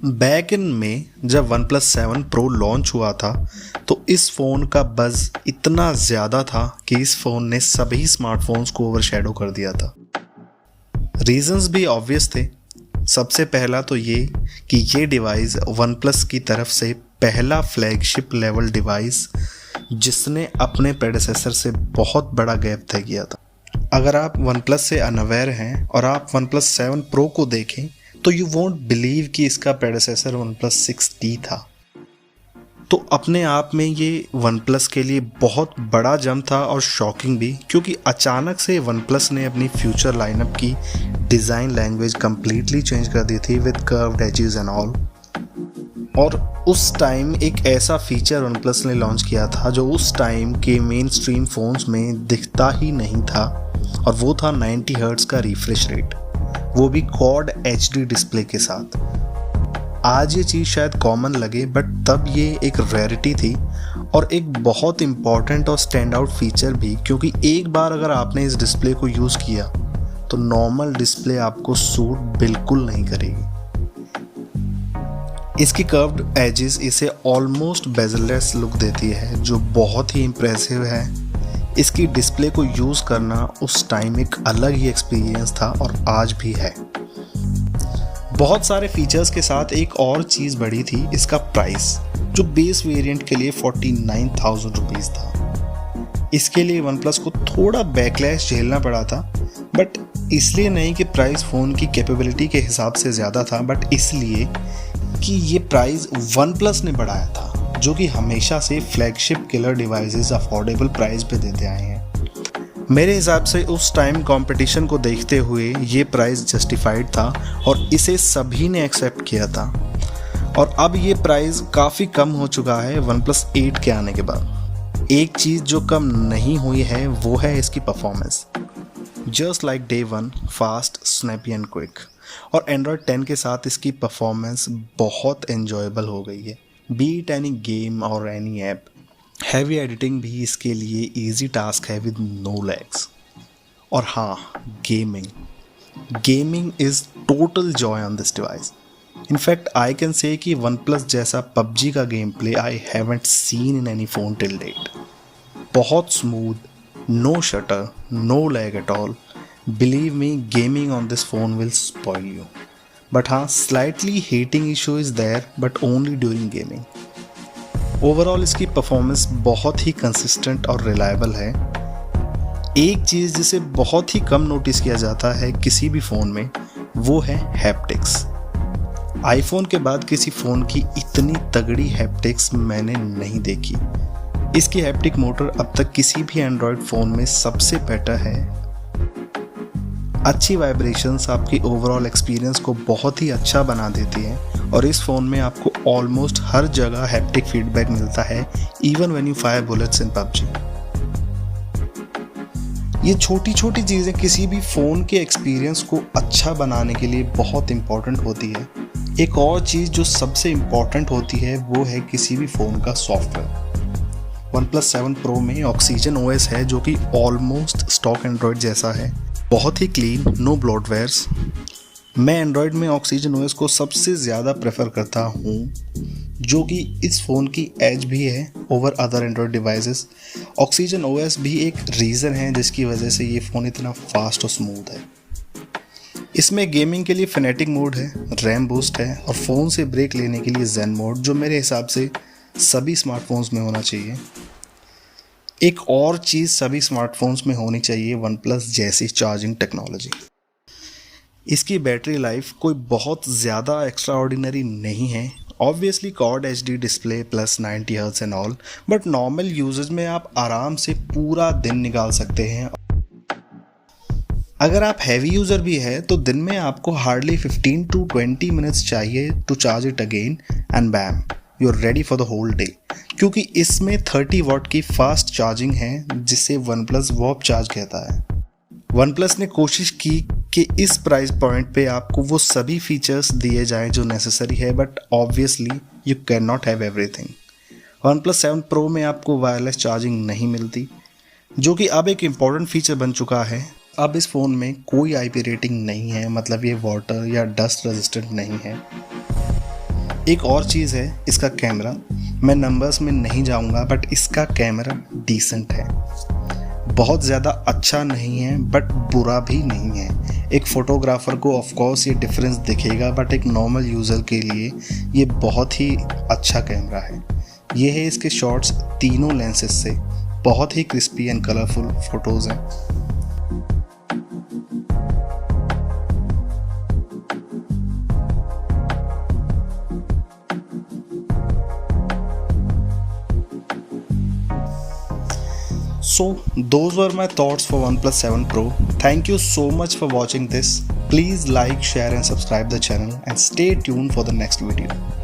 Back in मई जब one plus 7 pro launch हुआ था तो इस फ़ोन का बज़ इतना ज़्यादा था कि इस फ़ोन ने सभी स्मार्टफोन्स को ओवरशैडो कर दिया था। रीजंस भी ऑब्वियस थे। सबसे पहला तो ये कि ये डिवाइस वन प्लस की तरफ से पहला फ्लैगशिप लेवल डिवाइस जिसने अपने प्रेडेसेसर से बहुत बड़ा गैप तय किया था। अगर आप वन प्लस से अनअवेयर हैं और आप वन प्लस 7 प्रो को देखें तो यू वोंट बिलीव कि इसका प्रेडेसेसर वन प्लस 6T था। तो अपने आप में ये वन प्लस के लिए बहुत बड़ा जंप था और शॉकिंग भी, क्योंकि अचानक से वन प्लस ने अपनी फ्यूचर लाइनअप की डिज़ाइन लैंग्वेज कम्प्लीटली चेंज कर दी थी with curved edges and all. और उस टाइम एक ऐसा फीचर वन प्लस ने लॉन्च किया था जो उस टाइम के मेन स्ट्रीम फ़ोन्स में दिखता ही नहीं था, और वो था 90 हर्ट्ज़ का रिफ्रेश रेट, वो भी क्वाड HD डिस्प्ले के साथ। आज ये चीज़ शायद कॉमन लगे बट तब ये एक रेयरिटी थी और एक बहुत इम्पॉर्टेंट और स्टैंड आउट फीचर भी, क्योंकि एक बार अगर आपने इस डिस्प्ले को यूज़ किया तो नॉर्मल डिस्प्ले आपको सूट बिल्कुल नहीं करेगी। इसकी कर्व्ड एजेस इसे ऑलमोस्ट बेजललेस लुक देती है जो बहुत ही इम्प्रेसिव है। इसकी डिस्प्ले को यूज़ करना उस टाइम एक अलग ही एक्सपीरियंस था और आज भी है। बहुत सारे फीचर्स के साथ एक और चीज़ बढ़ी थी इसका प्राइस, जो बेस वेरिएंट के लिए 49,000 रुपीज़ था। इसके लिए वन प्लस को थोड़ा बैकलैश झेलना पड़ा था, बट इसलिए नहीं कि प्राइस फ़ोन की कैपेबिलिटी के हिसाब से ज़्यादा था, बट इसलिए कि ये प्राइस वन प्लस ने बढ़ाया था, जो कि हमेशा से flagship killer devices affordable price पे देते आए हैं। मेरे हिसाब से उस टाइम कंपटीशन को देखते हुए ये प्राइस जस्टिफाइड था और इसे सभी ने एक्सेप्ट किया था। और अब ये प्राइस काफ़ी कम हो चुका है वन प्लस 8 के आने के बाद। एक चीज़ जो कम नहीं हुई है वो है इसकी performance. Just like day one, fast, snappy and quick. और एंड्रॉयड 10 के साथ इसकी परफॉर्मेंस बहुत एन्जॉयबल हो गई है, बी इट एनी गेम और एनी ऐप। हैवी एडिटिंग भी इसके लिए इजी टास्क है विद नो लैग्स। और हाँ, gaming is total joy on this device. In fact I can say कि वन प्लस जैसा पबजी का game play I haven't seen in any phone till date. बहुत smooth, no shutter, no lag at all. Believe me, gaming on this phone will spoil you. But हाँ, slightly heating issue is there but only during gaming. Overall इसकी performance बहुत ही consistent और reliable है। एक चीज़ जिसे बहुत ही कम नोटिस किया जाता है किसी भी फ़ोन में, वो है हैप्टिक्स। आईफोन के बाद किसी फ़ोन की इतनी तगड़ी हैप्टिक्स मैंने नहीं देखी। इसकी हैप्टिक मोटर अब तक किसी भी एंड्रॉयड फ़ोन में सबसे बेटर है। अच्छी वाइब्रेशंस आपकी ओवरऑल एक्सपीरियंस को बहुत ही अच्छा बना देती हैं और इस फ़ोन में आपको ऑलमोस्ट हर जगह हैप्टिक फीडबैक मिलता है, even when you fire bullets in PUBG. ये छोटी छोटी चीज़ें किसी भी फ़ोन के एक्सपीरियंस को अच्छा बनाने के लिए बहुत इंपॉर्टेंट होती है। एक और चीज़ जो सबसे इम्पॉर्टेंट होती है वो है किसी भी फ़ोन का सॉफ्टवेयर। वन प्लस 7 प्रो में ऑक्सीजन OS है जो कि ऑलमोस्ट स्टॉक एंड्रॉयड जैसा है, बहुत ही क्लीन, नो ब्लोटवेयर्स। मैं एंड्रॉयड में ऑक्सीजन OS को सबसे ज़्यादा प्रेफर करता हूँ, जो कि इस फ़ोन की एज भी है over other Android devices. Oxygen OS भी एक रीज़न है जिसकी वजह से ये फ़ोन इतना फास्ट और स्मूथ है। इसमें गेमिंग के लिए फेनेटिक मोड है, रैम बूस्ट है और फ़ोन से ब्रेक लेने के लिए जेन मोड, जो मेरे हिसाब से सभी स्मार्टफोन्स में होना चाहिए। एक और चीज़ सभी स्मार्टफोन्स में होनी चाहिए, वन प्लस जैसी चार्जिंग टेक्नोलॉजी। इसकी बैटरी लाइफ कोई बहुत ज़्यादा एक्स्ट्रा ऑर्डिनरी नहीं है। Obviously quad HD display plus 90 hertz and all, but normal usages में आप आराम से पूरा दिन निकाल सकते हैं। अगर आप हैवी यूज़र भी है तो दिन में आपको हार्डली 15 to 20 मिनट्स चाहिए to charge it again and bam, you are ready for the whole day. क्योंकि इसमें 30 वाट की फास्ट चार्जिंग है जिसे वन प्लस वॉप चार्ज कहता है। वन प्लस ने कोशिश की कि इस प्राइस पॉइंट पे आपको वो सभी फीचर्स दिए जाएं जो नेसेसरी है, but obviously you can not have everything. One plus 7 pro में आपको वायरलेस चार्जिंग नहीं मिलती, जो कि अब एक इम्पॉर्टेंट फीचर बन चुका है। अब इस फ़ोन में कोई IP रेटिंग नहीं है, मतलब ये वाटर या डस्ट रेजिस्टेंट नहीं है। एक और चीज़ है इसका कैमरा, मैं नंबर्स में नहीं जाऊंगा बट इसका कैमरा डिसेंट है, बहुत ज़्यादा अच्छा नहीं है बट बुरा भी नहीं है। एक फ़ोटोग्राफ़र को ऑफ कोर्स ये डिफरेंस दिखेगा बट एक नॉर्मल यूज़र के लिए ये बहुत ही अच्छा कैमरा है। ये है इसके शॉट्स तीनों लेंसेज से, बहुत ही क्रिस्पी एंड कलरफुल फ़ोटोज़ हैं। So those were my thoughts for OnePlus 7 Pro. Thank you so much for watching this. Please like, share and subscribe the channel and stay tuned for the next video.